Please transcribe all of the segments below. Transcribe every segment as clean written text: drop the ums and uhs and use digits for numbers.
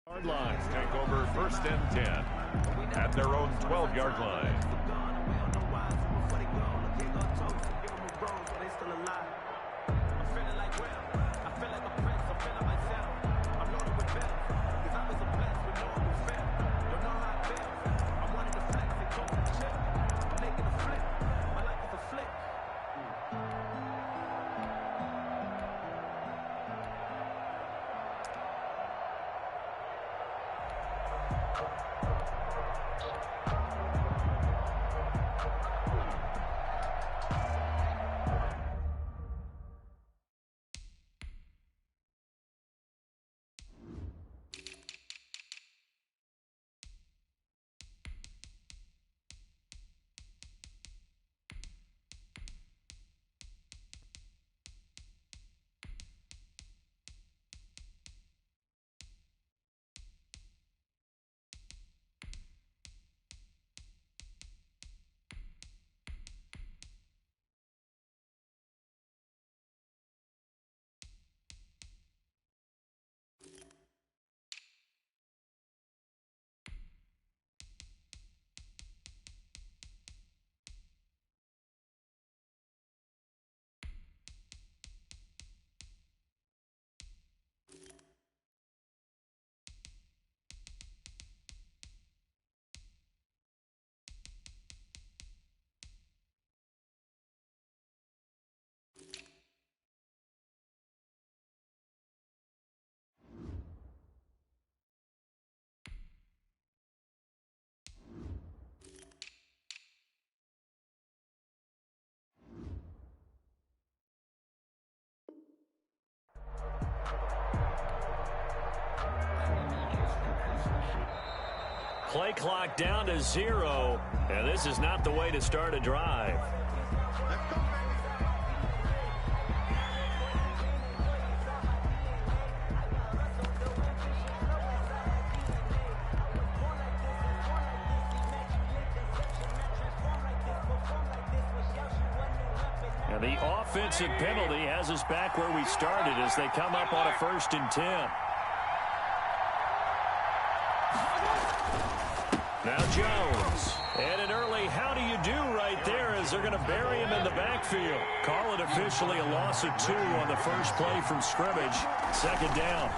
Yard line. Take over 1st and 10 at their own 12-yard line. Play clock down to 0, and this is not the way to start a drive. And the offensive penalty has us back where we started as they come up on a 1st and 10. Now Jones, and an early how do you do right there as they're going to bury him in the backfield. Call it officially a loss of 2 on the first play from scrimmage. 2nd down.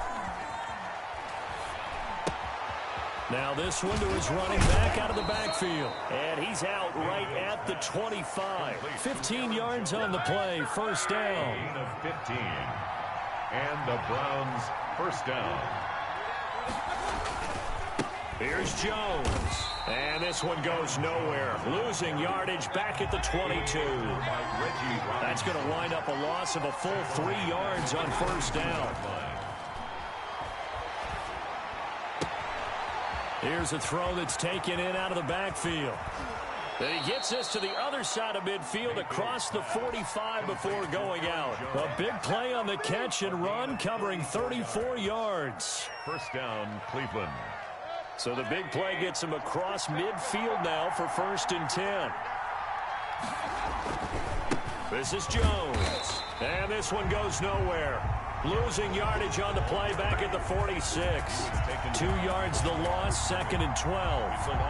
Now this one to his running back out of the backfield. And he's out right at the 25. 15 yards on the play. 1st down. Gain of 15. And the Browns 1st down. Here's Jones. And this one goes nowhere. Losing yardage back at the 22. That's going to wind up a loss of a full 3 yards on 1st down. Here's a throw that's taken in out of the backfield. And he gets us to the other side of midfield across the 45 before going out. A big play on the catch and run covering 34 yards. 1st down, Cleveland. So the big play gets him across midfield now for 1st and 10. This is Jones. And this one goes nowhere. Losing yardage on the play back at the 46. 2 yards the loss, 2nd and 12.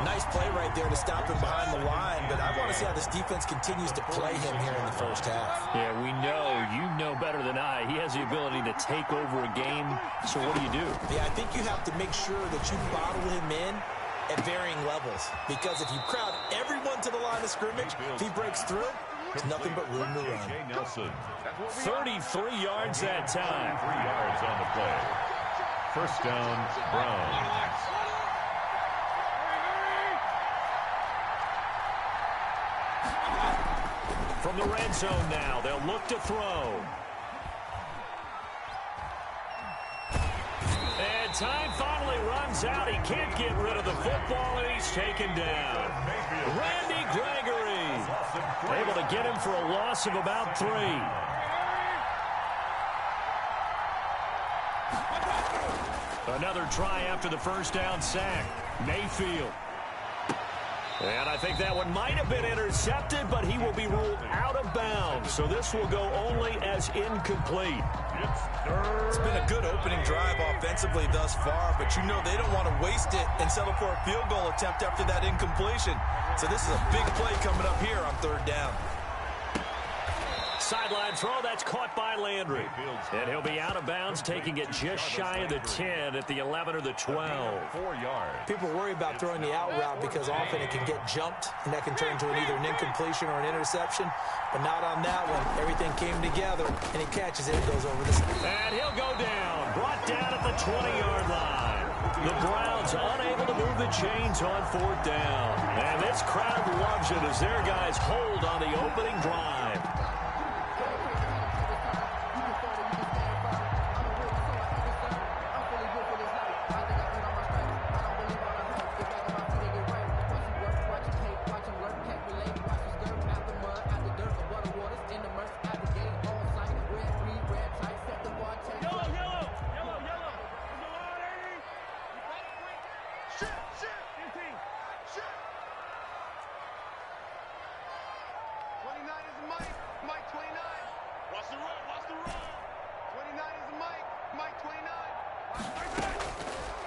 Nice play right there to stop him behind the line, but I want to see how this defense continues to play him here in the 1st half. Yeah, we know. You know better than I. He has the ability to take over a game. So what do you do? Yeah, I think you have to make sure that you bottle him in at varying levels, because if you crowd everyone to the line of scrimmage, if he breaks through, there's nothing but room to run. 33 yards that time. 3 yards on the play. 1st down, Browns. From the red zone now, they'll look to throw. And time finally runs out. He can't get rid of the football, and he's taken down. Randy Gregory able to get him for a loss of about 3. Another try after the 1st down sack. Mayfield. And I think that one might have been intercepted, but he will be ruled out of bounds. So this will go only as incomplete. It's been a good opening drive offensively thus far, but you know they don't want to waste it and settle for a field goal attempt after that incompletion. So this is a big play coming up here on 3rd down. Sideline throw, that's caught by Landry. And he'll be out of bounds, taking it just shy of the 10 at the 11 or the 12. 4 yards. People worry about throwing the out route because often it can get jumped, and that can turn into either an incompletion or an interception. But not on that one. Everything came together, and he catches it and goes over the side. And he'll go down, brought down at the 20-yard line. The Browns unable to move the chains on 4th down. And this crowd loves it as their guys hold on the opening drive.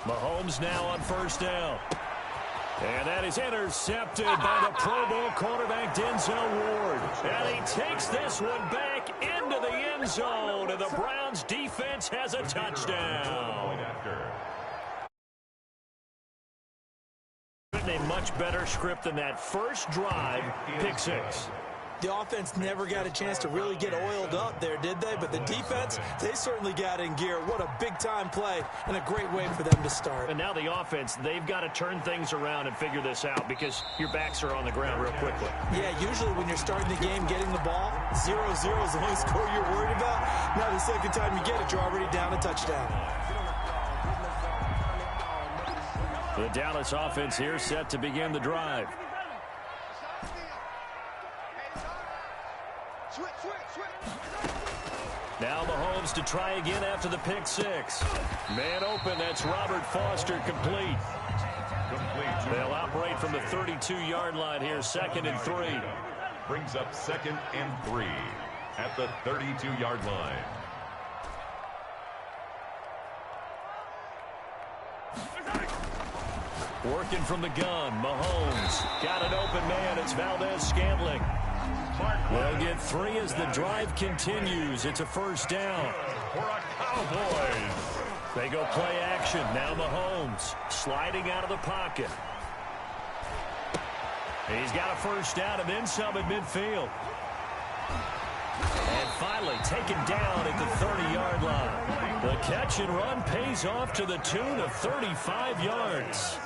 Mahomes now on 1st down. And that is intercepted by the Pro Bowl cornerback Denzel Ward. And he takes this one back into the end zone, and the Browns defense has a touchdown. A much better script than that first drive, pick 6. The offense never got a chance to really get oiled up there, did they? But the defense, they certainly got in gear. What a big-time play and a great way for them to start. And now the offense, they've got to turn things around and figure this out because your backs are on the ground real quickly. Yeah, usually when you're starting the game, getting the ball, 0-0 is the only score you're worried about. Now the second time you get it, you're already down a touchdown. The Dallas offense here set to begin the drive. Now Mahomes to try again after the pick 6. Man open, that's Robert Foster, complete. They'll operate from the 32-yard line here, 2nd and 3. Brings up 2nd and 3 at the 32-yard line. Working from the gun, Mahomes. Got an open man, it's Valdez-Scantling. They'll get 3 as the drive continues. It's a 1st down. For a Cowboys. They go play action. Now Mahomes sliding out of the pocket. He's got a 1st down and then some at midfield. And finally taken down at the 30-yard line. The catch and run pays off to the tune of 35 yards.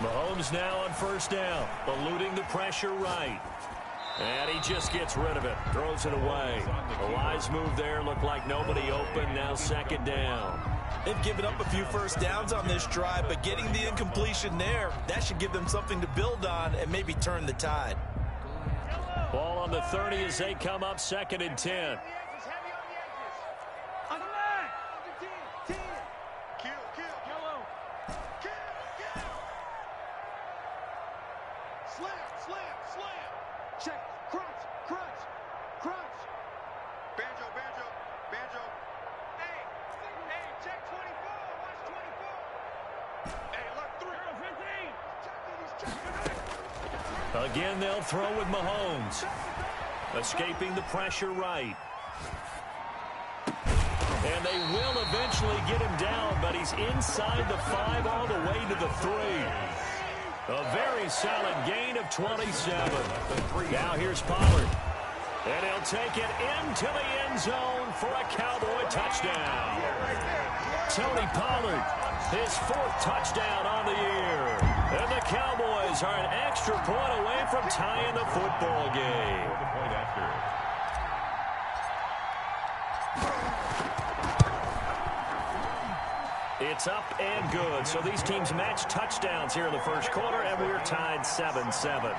Mahomes now on 1st down, eluding the pressure right. And he just gets rid of it, throws it away. A wise move there, looked like nobody open, now 2nd down. They've given up a few 1st downs on this drive, but getting the incompletion there, that should give them something to build on and maybe turn the tide. Ball on the 30 as they come up, 2nd and 10. Again, they'll throw with Mahomes. Escaping the pressure right. And they will eventually get him down, but he's inside the 5 all the way to the 3. A very solid gain of 27. Now here's Pollard. And he'll take it into the end zone for a Cowboy touchdown. Tony Pollard, his 4th touchdown on the year. And the Cowboys are an extra point away from tying the football game. It's up and good. So these teams match touchdowns here in the 1st quarter, and we're tied 7-7.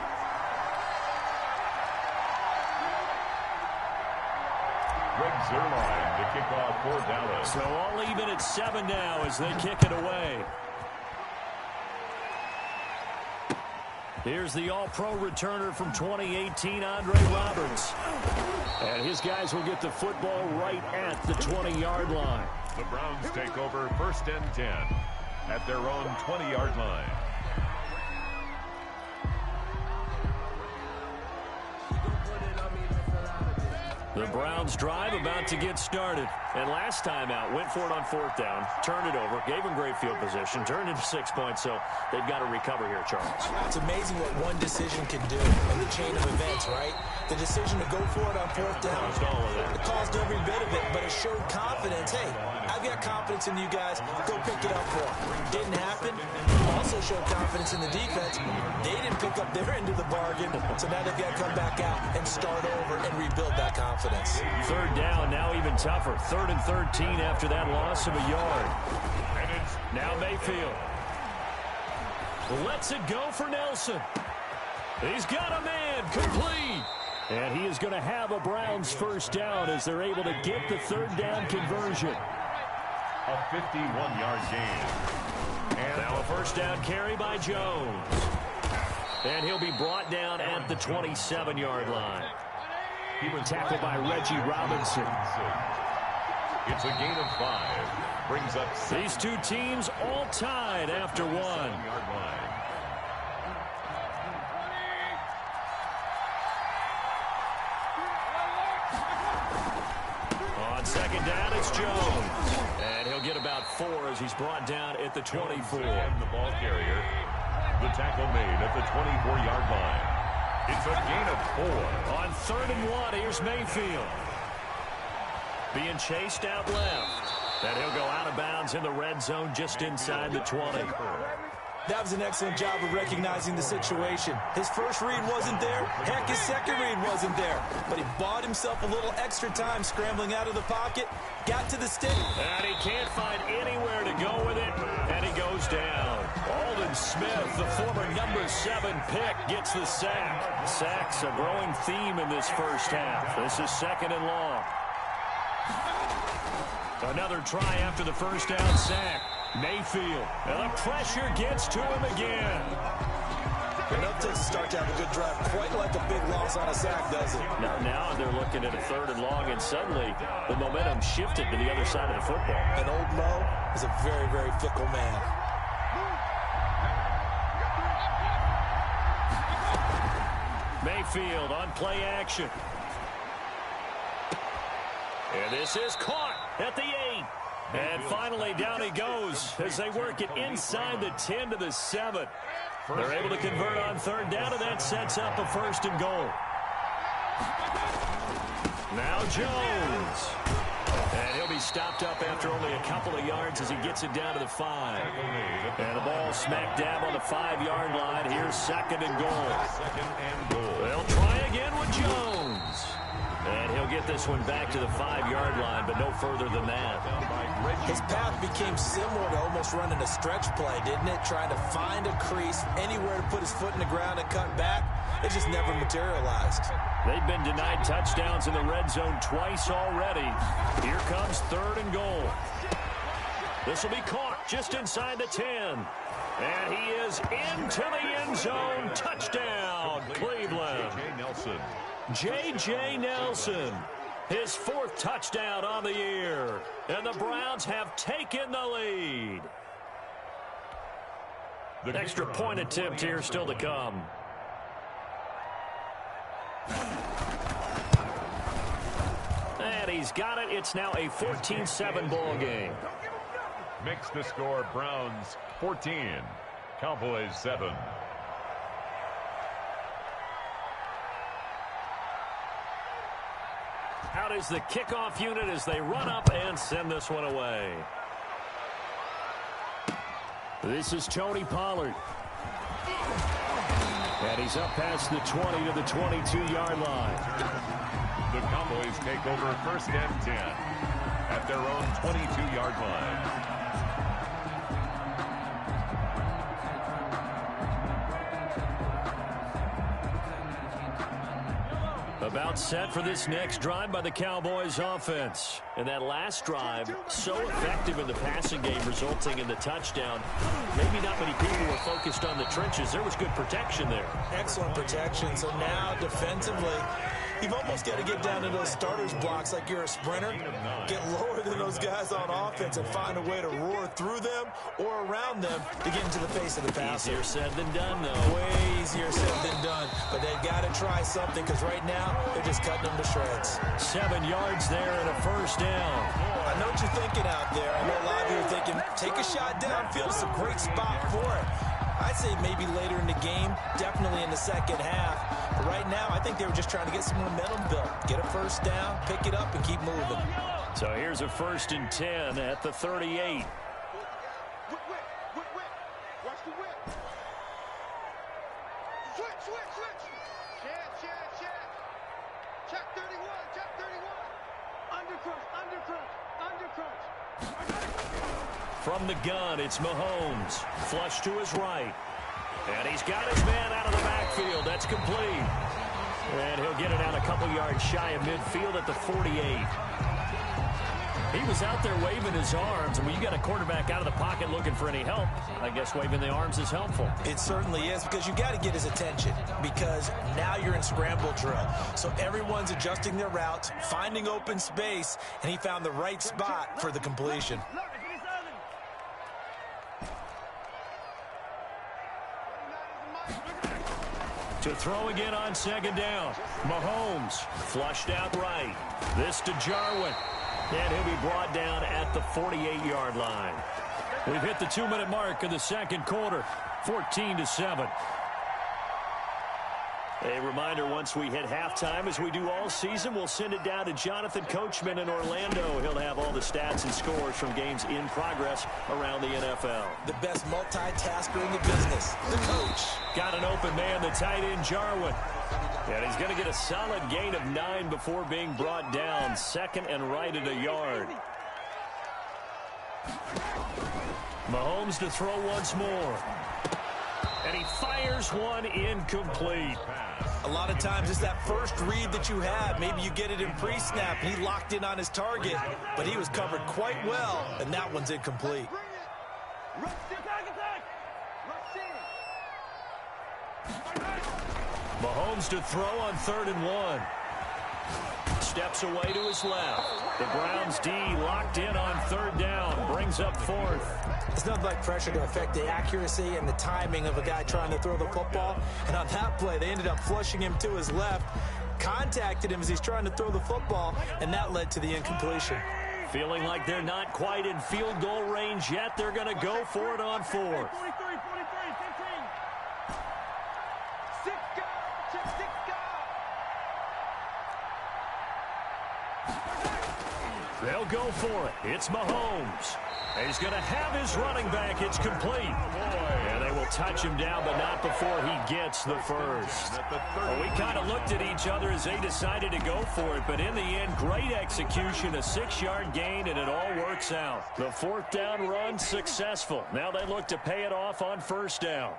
Greg Zuerlein to kick off for Dallas. So all even at 7 now as they kick it away. Here's the all-pro returner from 2018, Andre Roberts. And his guys will get the football right at the 20-yard line. The Browns take over 1st and 10 at their own 20-yard line. The Browns drive about to get started. And last time out, went for it on 4th down, turned it over, gave them great field position, turned it to 6 points, so they've got to recover here, Charles. It's amazing what one decision can do in the chain of events, right? The decision to go for it on 4th down, Caused all of that. it caused every bit of it, but it showed confidence. Hey, I've got confidence in you guys. Go pick it up for them. Didn't happen. Also showed confidence in the defense. They didn't pick up their end of the bargain, so now they've got to come back out and start over and rebuild that confidence. 3rd down, now even tougher. 3rd and 13 after that loss of a yard. And it's Now Mayfield lets it go for Nelson. He's got a man, complete. And he is going to have a Browns 1st down as they're able to get the 3rd down conversion. a 51-yard gain. And Now a 1st down carry by Jones. And he'll be brought down at the 27-yard line. He was tackled by Reggie Robinson. It's a gain of 5. Brings up These two teams all tied after 1. 7-yard line. On 2nd down, it's Jones. And he'll get about 4 as he's brought down at the 24. And the ball carrier. The tackle made at the 24-yard line. It's a gain of 4. On 3rd and 1, here's Mayfield. Being chased out left. And he'll go out of bounds in the red zone just inside the 20. That was an excellent job of recognizing the situation. His first read wasn't there. Heck, his second read wasn't there. But he bought himself a little extra time scrambling out of the pocket, got to the stick. And he can't find anywhere to go with it, and he goes down. Aldon Smith, the former number 7 pick, gets the sack. Sacks a growing theme in this first half. This is 2nd and long. Another try after the 1st down sack. Mayfield, and the pressure gets to him again. Enough to start to have a good drive, quite like a big loss on a sack, does it? Now they're looking at a 3rd and long, and suddenly the momentum shifted to the other side of the football. And old Mo is a very, very fickle man. Mayfield on play action. And this is caught at the 8. And finally down he goes as they work it inside the 10 to the 7. They're able to convert on 3rd down, and that sets up a 1st and goal. Now Jones. And he'll be stopped up after only a couple of yards as he gets it down to the 5. And the ball smack dab on the 5-yard line. Here's 2nd and goal. They'll try again with Jones. And he'll get this one back to the 5-yard line, but no further than that. His path became similar to almost running a stretch play, didn't it? Trying to find a crease, anywhere to put his foot in the ground and cut back. It just never materialized. They've been denied touchdowns in the red zone twice already. Here comes 3rd and goal. This will be caught just inside the 10. And he is into the end zone. Touchdown, Cleveland. J.J. Nelson, his 4th touchdown on the year. And the Browns have taken the lead. The extra point attempt here still to come. And he's got it. It's now a 14-7 ball game. Makes the score Browns 14, Cowboys 7. Out is the kickoff unit as they run up and send this one away. This is Tony Pollard. And he's up past the 20 to the 22-yard line. The Cowboys take over 1st and 10 at their own 22-yard line. A About set for this next drive by the Cowboys offense. And that last drive, so effective in the passing game, resulting in the touchdown. Maybe not many people were focused on the trenches. There was good protection there. Excellent protection. So now defensively, you've almost got to get down to those starters blocks like you're a sprinter. Get lower than those guys on offense and find a way to roar through them or around them to get into the face of the passer. Easier said than done, though. Way easier said than done. But they've got to try something because right now they're just cutting them to shreds. 7 yards there and a first down. I know what you're thinking out there. I know a lot of you are thinking, take a shot downfield. It's a great spot for it. I'd say maybe later in the game, definitely in the second half. But right now, I think they were just trying to get some momentum built. Get a first down, pick it up, and keep moving. So here's a 1st and 10 at the 38. Watch the whip. Switch. Check 31. Undercrunch. From the gun, it's Mahomes. Flush to his right. And he's got his man out of the backfield. That's complete. And he'll get it out a couple yards shy of midfield at the 48. He was out there waving his arms, and when you got a quarterback out of the pocket looking for any help, I guess waving the arms is helpful. It certainly is, because you got to get his attention, because now you're in scramble drill. So everyone's adjusting their routes, finding open space, and he found the right spot for the completion. To throw again on 2nd down. Mahomes flushed out right. This to Jarwin. And he'll be brought down at the 48-yard line. We've hit the 2-minute mark of the second quarter, 14-7. A reminder, once we hit halftime, as we do all season, we'll send it down to Jonathan Coachman in Orlando. He'll have all the stats and scores from games in progress around the NFL. The best multitasker in the business, the coach. Got an open man, the tight end, Jarwin. And he's going to get a solid gain of 9 before being brought down. 2nd and right at a yard. Mahomes to throw once more. And he fires one incomplete. A lot of times it's that first read that you have. Maybe you get it in pre-snap. He locked in on his target, but he was covered quite well, and that one's incomplete. Mahomes to throw on 3rd and 1. Steps away to his left. The Browns D locked in on 3rd down. Brings up 4th. It's nothing like pressure to affect the accuracy and the timing of a guy trying to throw the football. And on that play, they ended up flushing him to his left, contacted him as he's trying to throw the football, and that led to the incompletion. Feeling like they're not quite in field goal range yet. They're going to go for it on 4th. They'll go for it. It's Mahomes. He's going to have his running back. It's complete. And they will touch him down, but not before he gets the first. Well, we kind of looked at each other as they decided to go for it, but in the end, great execution, a 6-yard gain, and it all works out. The 4th down run successful. Now they look to pay it off on 1st down.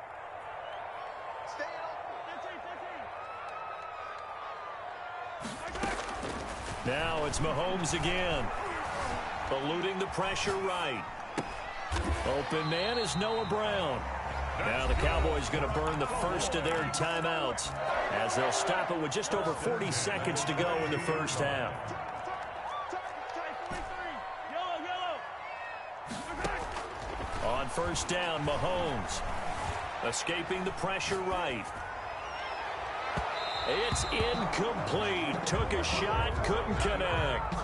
Now it's Mahomes again. Eluding the pressure right. Open man is Noah Brown. Now the Cowboys going to burn the first of their timeouts as they'll stop it with just over 40 seconds to go in the first half. On 1st down, Mahomes escaping the pressure right. It's incomplete. Took a shot, couldn't connect.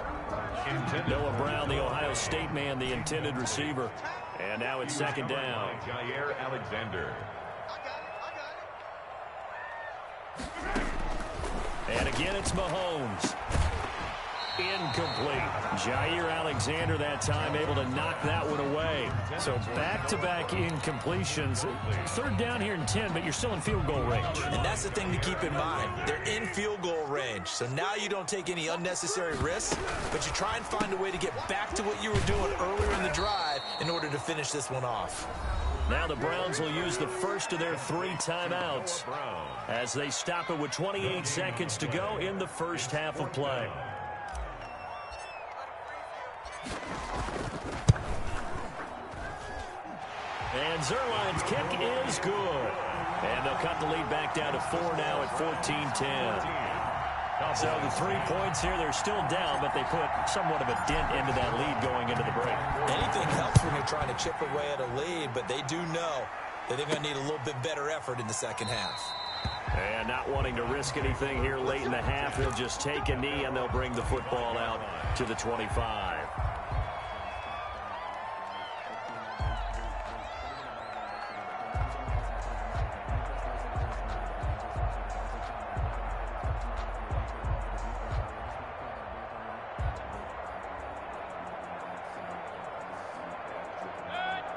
Noah Brown, the Ohio State man, the intended receiver. And now it's 2nd down. Jair Alexander. And again, it's Mahomes. Incomplete. Jair Alexander that time able to knock that one away. So back-to-back incompletions. 3rd down here in 10, but you're still in field goal range. And that's the thing to keep in mind. They're in field goal range. So now you don't take any unnecessary risks, but you try and find a way to get back to what you were doing earlier in the drive in order to finish this one off. Now the Browns will use the first of their 3 timeouts as they stop it with 28 seconds to go in the first half of play. And Zerline's kick is good. And they'll cut the lead back down to 4 now at 14-10. So the 3 points here, they're still down, but they put somewhat of a dent into that lead going into the break. Anything helps when you're trying to chip away at a lead, but they do know that they're going to need a little bit better effort in the second half. And not wanting to risk anything here late in the half, they'll just take a knee and they'll bring the football out to the 25.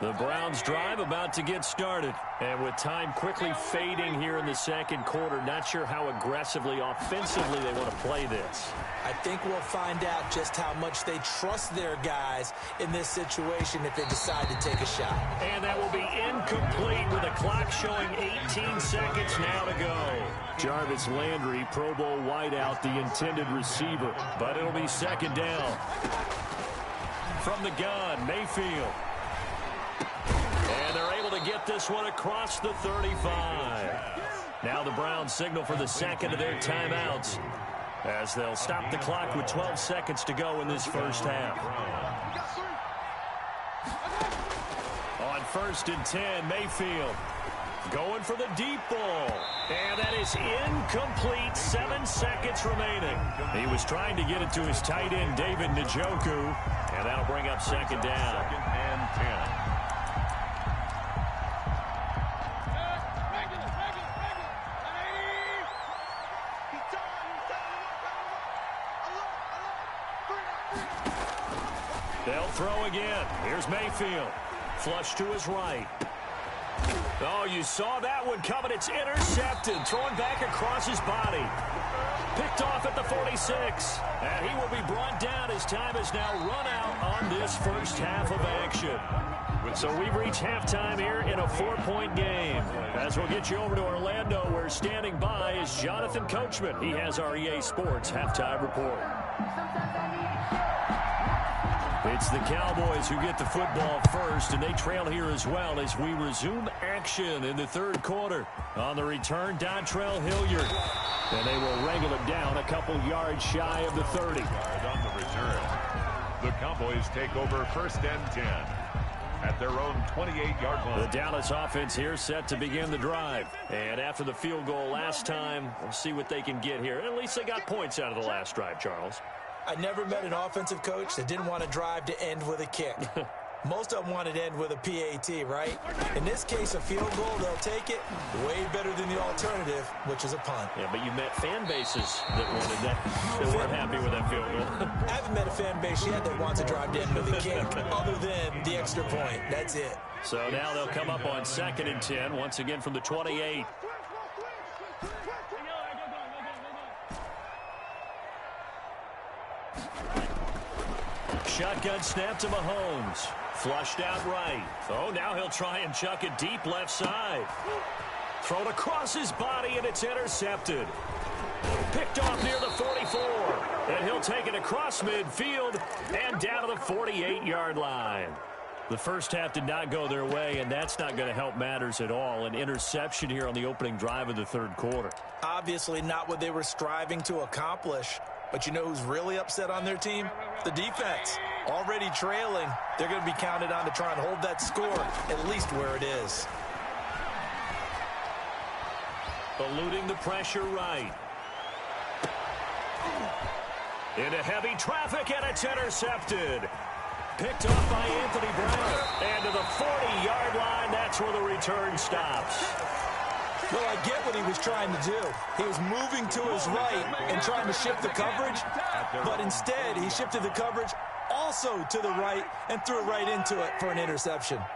The Browns drive about to get started. And with time quickly fading here in the second quarter, not sure how aggressively, offensively they want to play this. I think we'll find out just how much they trust their guys in this situation if they decide to take a shot. And that will be incomplete with the clock showing 18 seconds now to go. Jarvis Landry, Pro Bowl wideout, the intended receiver. But it'll be second down. From the gun, Mayfield. And they're able to get this one across the 35. Now the Browns signal for the second of their timeouts as they'll stop the clock with 12 seconds to go in this first half. On 1st and 10, Mayfield going for the deep ball. And that is incomplete. 7 seconds remaining. He was trying to get it to his tight end, David Njoku. And that'll bring up second down. 2nd and 10. They'll throw again. Here's Mayfield. Flush to his right. Oh, you saw that one coming. It's intercepted. Thrown back across his body. Picked off at the 46. And he will be brought down as time has now run out on this first half of action. So we've reached halftime here in a 4-point game. As we'll get you over to Orlando, where standing by is Jonathan Coachman. He has our EA Sports halftime report. It's the Cowboys who get the football first, and they trail here as well as we resume action in the third quarter. On the return, Dontrell Hilliard. And they will wrangle it down a couple yards shy of the 30. On the return, the Cowboys take over 1st and 10 at their own 28-yard line. The Dallas offense here set to begin the drive. And after the field goal last time, we'll see what they can get here. At least they got points out of the last drive, Charles. I never met an offensive coach that didn't want to drive to end with a kick. Most of them want it to end with a PAT, right? In this case, a field goal, they'll take it way better than the alternative, which is a punt. Yeah, but you met fan bases that wanted that, that weren't happy with that field goal. I haven't met a fan base yet that wants to drive to end with a kick, other than the extra point. That's it. So now they'll come up on 2nd and 10, once again from the 28. Shotgun snap to Mahomes. Flushed out right. Oh, now he'll try and chuck it deep left side. Thrown across his body, and it's intercepted. Picked off near the 44. And he'll take it across midfield and down to the 48-yard line. The first half did not go their way, and that's not going to help matters at all. An interception here on the opening drive of the third quarter. Obviously not what they were striving to accomplish. But you know who's really upset on their team? The defense. Already trailing, they're going to be counted on to try and hold that score at least where it is. Eluding the pressure right. Into heavy traffic, and it's intercepted. Picked off by Anthony Brown. And to the 40-yard line, that's where the return stops. Well, I get what he was trying to do. He was moving to his right and trying to shift the coverage, but instead he shifted the coverage also to the right and threw it right into it for an interception. Hey,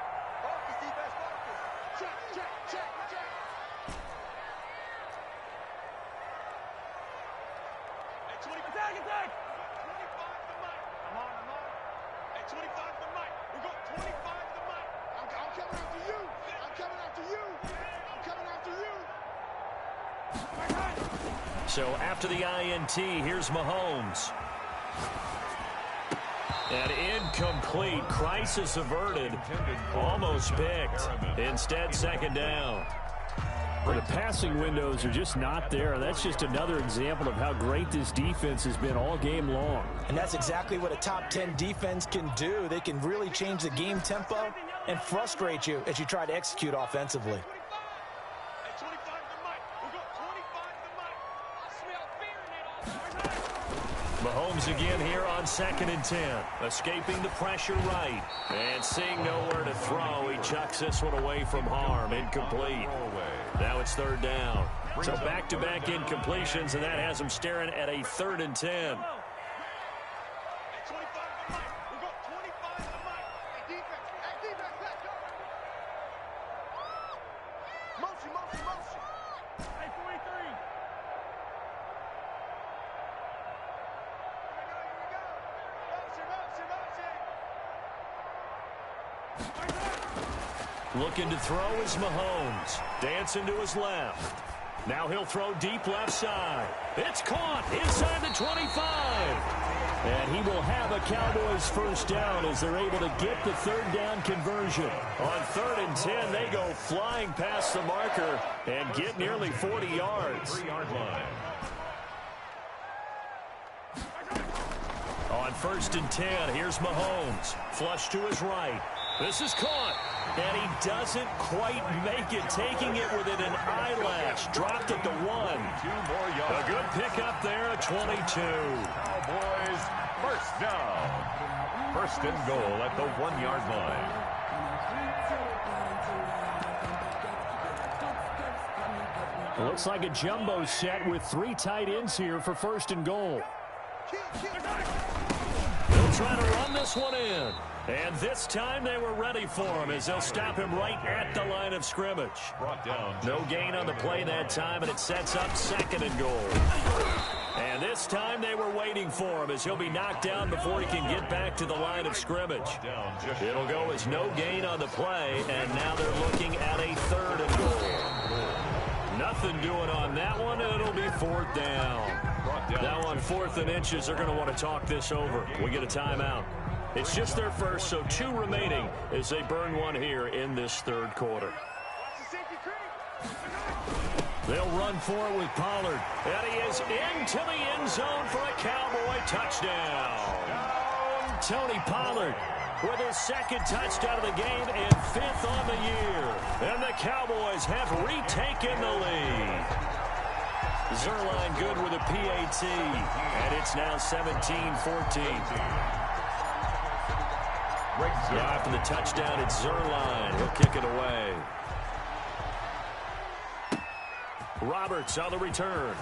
25 for Mike. We got 25 So after the INT, here's Mahomes. And incomplete. Crisis averted. Almost picked. Instead, second down. Well, the passing windows are just not there. That's just another example of how great this defense has been all game long. And that's exactly what a top 10 defense can do. They can really change the game tempo and frustrate you as you try to execute offensively. Mahomes again here on 2nd and 10. Escaping the pressure right. And seeing nowhere to throw, he chucks this one away from harm. Incomplete. Now it's 3rd down. So back-to-back incompletions, and that has him staring at a 3rd and 10. Looking to throw is Mahomes. Dancing to his left. Now he'll throw deep left side. It's caught inside the 25. And he will have a Cowboys first down as they're able to get the 3rd down conversion. On 3rd and 10, they go flying past the marker and get nearly 40 yards. 3-yard line. On 1st and 10, here's Mahomes. Flush to his right. This is caught. And he doesn't quite make it, taking it within an eyelash. Dropped at the 1. 2 more yards. A good pickup there at 22. Cowboys, first down. 1st and goal at the 1-yard line. Looks like a jumbo set with 3 tight ends here for 1st and goal. They'll try to run this one in. And this time they were ready for him as they'll stop him right at the line of scrimmage. Brought down. No gain on the play that time, and it sets up 2nd and goal. And this time they were waiting for him as he'll be knocked down before he can get back to the line of scrimmage. It'll go as no gain on the play, and now they're looking at a 3rd and goal. Nothing doing on that one, and it'll be 4th down. Now on 4th and inches, they're going to want to talk this over. We get a timeout. It's just their first, so 2 remaining as they burn one here in this 3rd quarter. They'll run for it with Pollard. And he is into the end zone for a Cowboy touchdown. Tony Pollard with his 2nd touchdown of the game and 5th on the year. And the Cowboys have retaken the lead. Zerline good with a PAT. And it's now 17-14. After the touchdown, it's Zerline. He'll kick it away. Roberts on the return.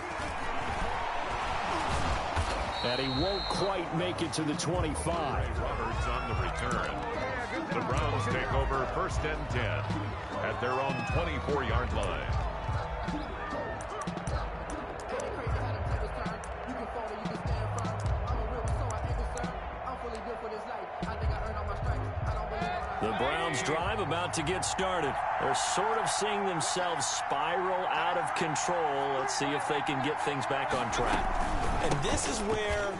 And he won't quite make it to the 25. Roberts on the return. The Browns take over 1st and 10 at their own 24-yard line. The Browns drive about to get started. They're sort of seeing themselves spiral out of control. Let's see if they can get things back on track. And this is where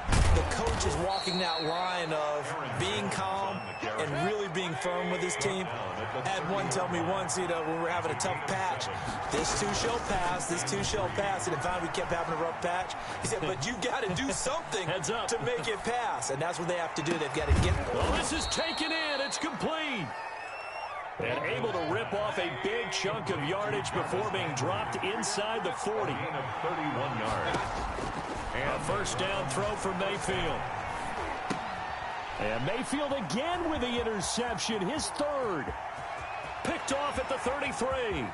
the coach is walking that line of being calm and really being firm with his team. I had one tell me once, when we're having a tough patch, this too shall pass, this too shall pass. And if we kept having a rough patch, he said, but you got to do something Heads up. to make it pass. And that's what they have to do. They've got to get. Well, this is taken in. It's complete. And able to rip off a big chunk of yardage before being dropped inside the 40. 31 yards. A 1st down throw for Mayfield. And Mayfield again with the interception, his 3rd. Picked off at the 33.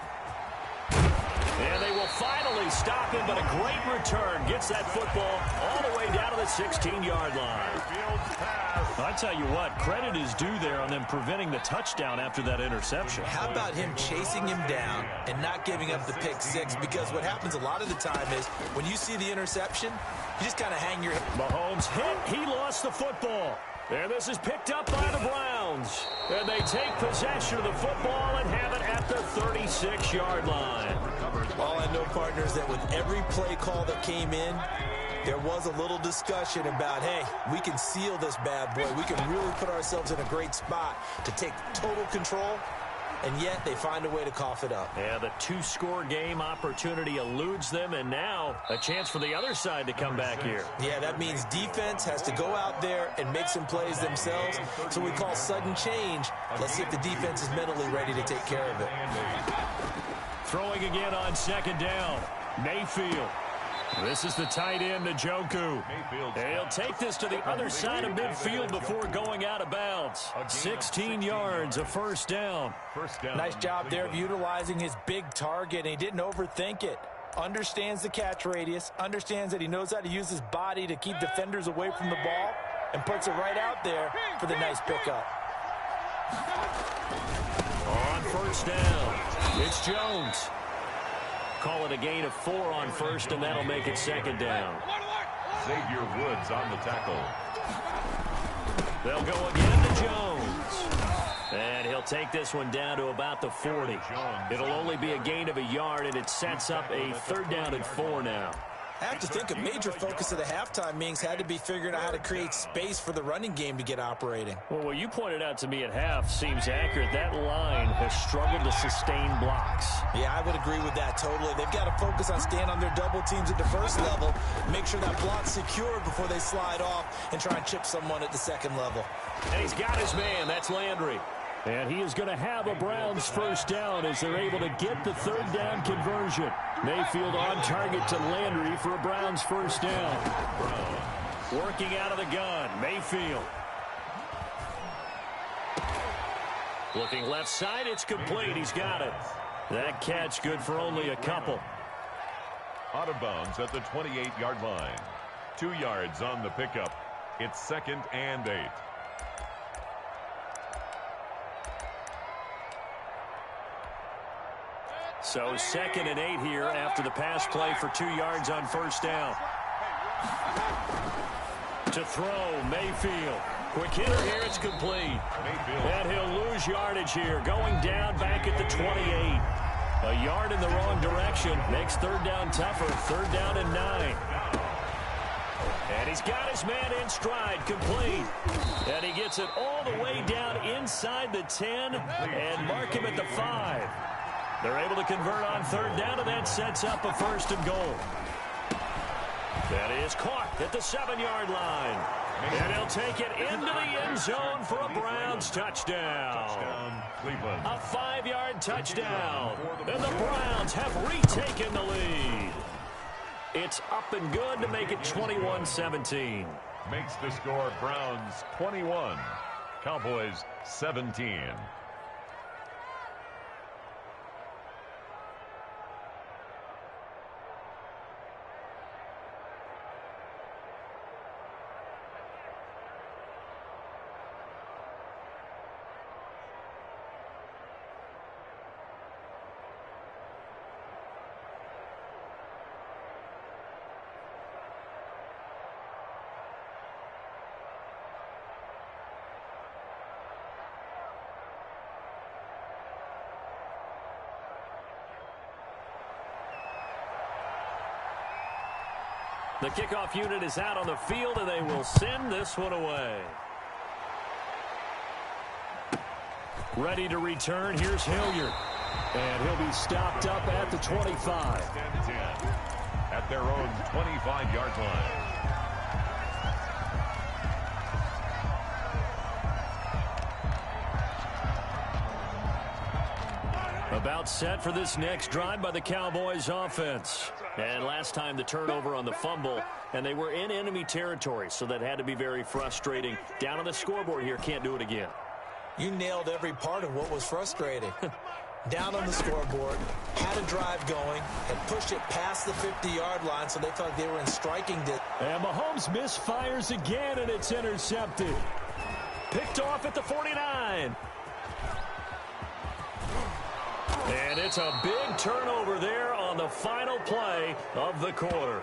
And they will finally stop him, but a great return. Gets that football all the way down to the 16-yard line. I tell you what, credit is due there on them preventing the touchdown after that interception. How about him chasing him down and not giving up the pick 6? Because what happens a lot of the time is when you see the interception, you just kind of hang your head. Mahomes hit. He lost the football. And this is picked up by the Browns. Browns. And they take possession of the football and have it at the 36-yard line. All I know, partners, that with every play call that came in, there was a little discussion about, hey, we can seal this bad boy. We can really put ourselves in a great spot to take total control, and yet they find a way to cough it up. Yeah, the two-score game opportunity eludes them, and now a chance for the other side to come back here. Yeah, that means defense has to go out there and make some plays themselves. So we call sudden change. Let's see if the defense is mentally ready to take care of it. Throwing again on second down. Mayfield. This is the tight end, Njoku. He'll take this to the other side of midfield before going out of bounds. 16 yards, a first down. Nice job there of utilizing his big target, and he didn't overthink it. Understands the catch radius, understands that he knows how to use his body to keep defenders away from the ball, and puts it right out there for the nice pickup. On first down, it's Jones. Call it a gain of 4 on first, and that'll make it second down. Xavier Woods on the tackle. They'll go again to Jones. And he'll take this one down to about the 40. It'll only be a gain of a yard, and it sets up a third down and 4 now. I have to think a major focus of the halftime meetings had to be figuring out how to create space for the running game to get operating. Well, what you pointed out to me at half seems accurate. That line has struggled to sustain blocks. Yeah, I would agree with that totally. They've got to focus on staying on their double teams at the first level, make sure that block's secured before they slide off and try and chip someone at the second level. And he's got his man. That's Landry. And he is going to have a Browns first down as they're able to get the third down conversion. Mayfield on target to Landry for a Browns first down. Working out of the gun, Mayfield. Looking left side, it's complete. He's got it. That catch good for only a couple. Out of bounds at the 28-yard line. 2 yards on the pickup. It's 2nd and 8. So 2nd and 8 here after the pass play for 2 yards on first down. To throw, Mayfield. Quick hitter here, it's complete. And he'll lose yardage here, going down back at the 28. A yard in the wrong direction makes third down tougher. Third down and 9. And he's got his man in stride, complete. And he gets it all the way down inside the 10 and mark him at the 5. They're able to convert on third down, and that sets up a first and goal. That is caught at the 7-yard line. And he'll take it into the end zone for a Browns touchdown. Cleveland. A 5-yard touchdown. And the Browns have retaken the lead. It's up and good to make it 21-17. Makes the score Browns 21. Cowboys 17. The kickoff unit is out on the field, and they will send this one away. Ready to return. Here's Hilliard. And he'll be stopped up at the 25. At their own 25-yard line. About set for this next drive by the Cowboys offense. And last time the turnover on the fumble, and they were in enemy territory, so that had to be very frustrating. Down on the scoreboard here, can't do it again. You nailed every part of what was frustrating. Down on the scoreboard, had a drive going, had pushed it past the 50-yard line, so they felt like they were in striking distance. And Mahomes misfires again, and it's intercepted. Picked off at the 49. And it's a big turnover there on the final play of the quarter.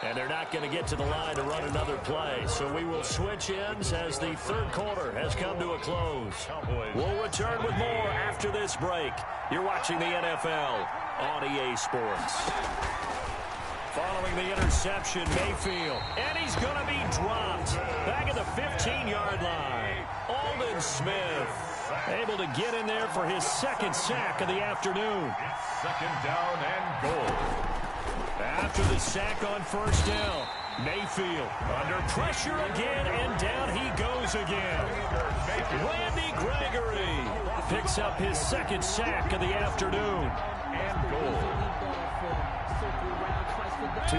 And they're not going to get to the line to run another play. So we will switch ends as the third quarter has come to a close. We'll return with more after this break. You're watching the NFL on EA Sports. Following the interception, Mayfield. And he's going to be dropped. Back at the 15-yard line. Aldon Smith able to get in there for his second sack of the afternoon. It's second down and goal. After the sack on first down, Mayfield under pressure again, and down he goes again. Randy Gregory picks up his second sack of the afternoon. And goal.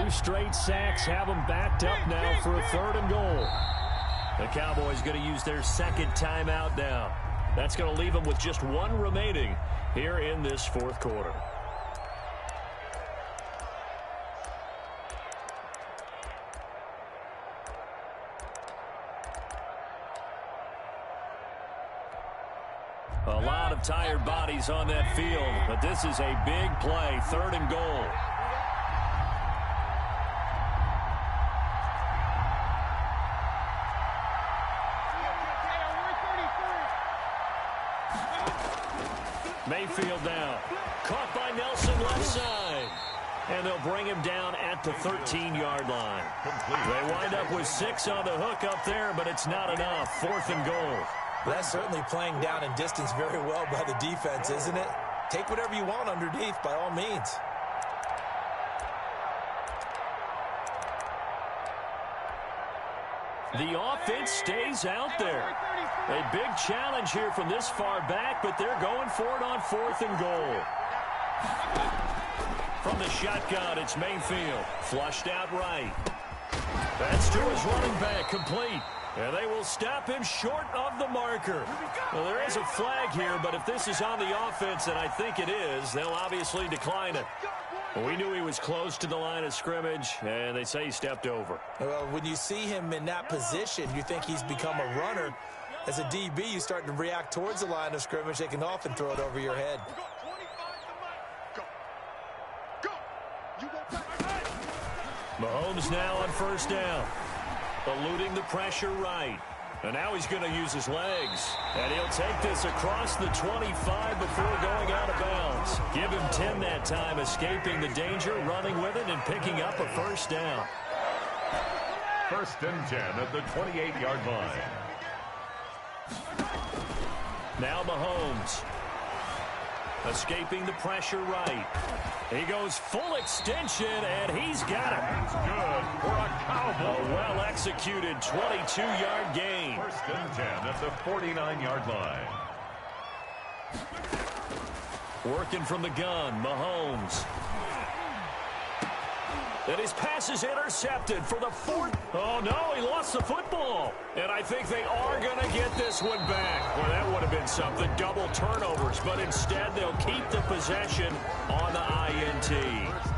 2 straight sacks have them backed up now for a 3rd and goal. The Cowboys going to use their second timeout now. That's going to leave them with just 1 remaining here in this 4th quarter. A lot of tired bodies on that field, but this is a big play, 3rd and goal. Mayfield now, caught by Nelson left side. And they'll bring him down at the 13-yard line. They wind up with 6 on the hook up there, but it's not enough. 4th and goal. That's certainly playing down in distance very well by the defense, isn't it? Take whatever you want underneath, by all means. The offense stays out there. A big challenge here from this far back, but they're going for it on 4th and goal. From the shotgun, it's Mayfield. Flushed out right. That's to his running back, complete. And they will stop him short of the marker. Well, there is a flag here, but if this is on the offense, and I think it is, they'll obviously decline it. We knew he was close to the line of scrimmage, and they say he stepped over. Well, when you see him in that position, you think he's become a runner. As a DB, you start to react towards the line of scrimmage. They can often throw it over your head. Mahomes now on first down. Eluding the pressure right. And now he's going to use his legs. And he'll take this across the 25 before going out of bounds. Give him 10 that time, escaping the danger, running with it, and picking up a first down. 1st and 10 at the 28-yard line. Now Mahomes. Escaping the pressure right. He goes full extension, and he's got it. That's good for a Cowboy. A well-executed 22-yard gain. 1st and 10 at the 49-yard line. Working from the gun, Mahomes. And his pass is intercepted for the 4th. Oh, no, he lost the football. And I think they are going to get this one back. Well, that would have been something, double turnovers. But instead, they'll keep the possession on the INT.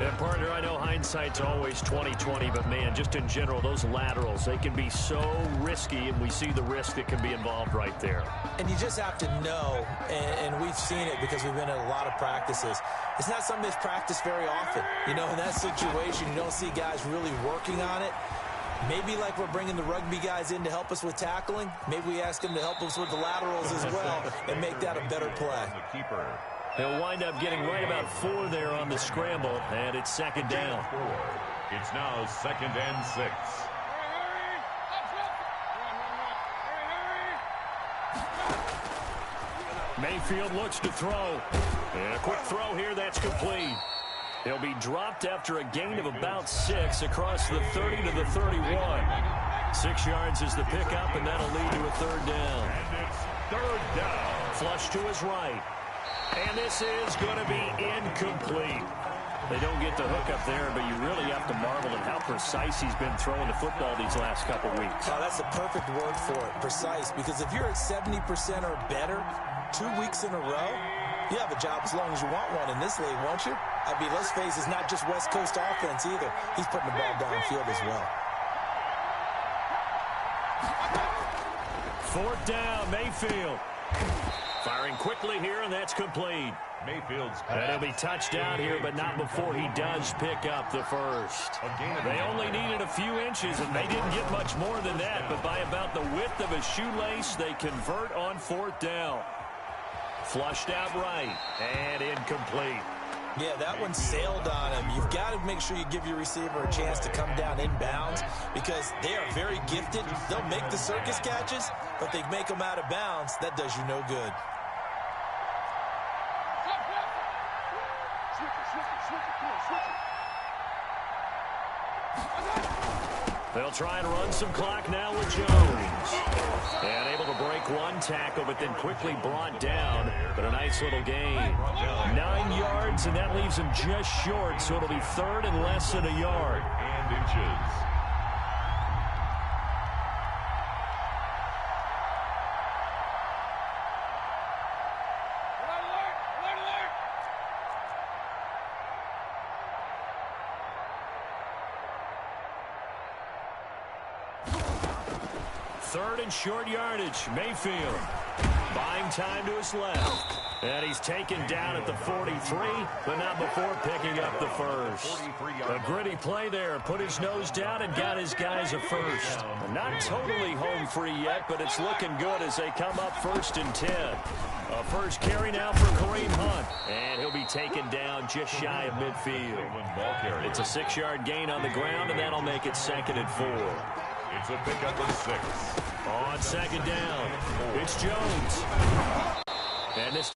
And, partner, I know hindsight's always 20/20, but, man, just in general, those laterals, they can be so risky, and we see the risk that can be involved right there. And you just have to know, and we've seen it because we've been in a lot of practices, it's not something that's practiced very often. You know, in that situation, you don't see guys really working on it. Maybe like we're bringing the rugby guys in to help us with tackling, maybe we ask them to help us with the laterals as well and make that a better play. The keeper. He'll wind up getting right about 4 there on the scramble, and it's 2nd down. It's now 2nd and 6. Mayfield looks to throw. And a quick throw here, that's complete. He'll be dropped after a gain of about 6 across the 30 to the 31. 6 yards is the pickup, and that'll lead to a 3rd down. And it's 3rd down. Flush to his right. And this is going to be incomplete. They don't get the hook up there, but you really have to marvel at how precise he's been throwing the football these last couple weeks. Oh, that's the perfect word for it, precise, because if you're at 70% or better 2 weeks in a row, you have a job as long as you want one in this league, won't you? I mean, let's face it, it's not just West Coast offense either. He's putting the ball downfield as well. 4th down, Mayfield. Firing quickly here, and that's complete. Mayfield's And he'll pass. be touchdown here, but not before he does pick up the first. They only needed a few inches, and they didn't get much more than that. But by about the width of a shoelace, they convert on 4th down. Flushed out right, and incomplete. Yeah, that one sailed on him. You've got to make sure you give your receiver a chance to come down inbounds because they are very gifted. They'll make the circus catches, but they make them out of bounds. That does you no good. They'll try and run some clock now with Jones. And able to break one tackle, but then quickly brought down. But a nice little gain. 9 yards, and that leaves him just short, so it'll be 3rd and less than a yard. And inches. Third and short yardage. Mayfield buying time to his left. And he's taken down at the 43, but not before picking up the first. A gritty play there. Put his nose down and got his guys a first. Not totally home free yet, but it's looking good as they come up 1st and 10. A first carry now for Kareem Hunt. And he'll be taken down just shy of midfield. It's a 6-yard gain on the ground, and that'll make it 2nd and 4. It's a pickup of 6. On 2nd down, it's Jones. And this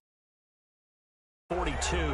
42.